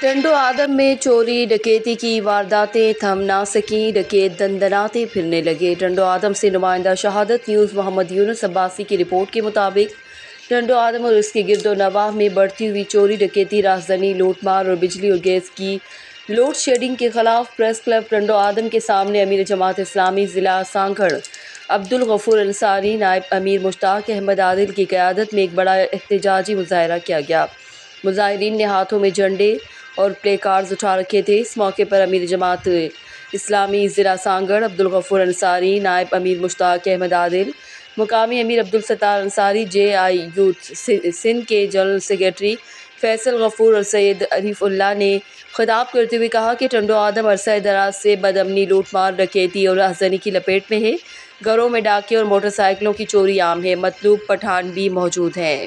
ٹںڈو آدم میں چوری ڈکیتی کی وارداتیں تھم نہ سکیں، ڈکیت دندناتے پھرنے لگے۔ ٹںڈو آدم سے نمائندہ شہادت نیوز محمد یونس عباسی کی رپورٹ کے مطابق ٹںڈو آدم اور اس کے گرد و نواح میں بڑھتی ہوئی چوری ڈکیتی، رازدنی، لوٹ مار اور بجلی اور گیس کی لوڈ شیڈنگ کے خلاف پریس کلب ٹںڈو آدم کے سامنے امیر جماعت اسلامی ضلع سانگھڑ عبدالغفور انصاری، نائب امیر مشتاق احمد عادل کی قیادت میں ایک بڑا احتجاجی مظاہرہ کیا گیا۔ مظاہرین نے ہاتھوں میں جھنڈے اور پلے کارڈز اٹھا رکھے تھے۔ اس موقع پر امیر جماعت اسلامی ضلع سانگھڑ عبدالغفور انصاری، نائب امیر مشتاق احمد عادل، مقامی امیر عبدالستار انصاری، جے آئی یوتھ سندھ کے جنرل سیکریٹری فیصل غفور اور سید عریف اللہ نے خطاب کرتے ہوئے کہا کہ ٹںڈو آدم عرصہ دراز سے بدامنی، لوٹ مار، ڈکیتی اور رازدنی کی لپیٹ میں ہے۔ گھروں میں ڈاکے اور موٹر سائیکلوں کی چوری عام ہے۔ مطلوب پٹھان بھی موجود ہیں۔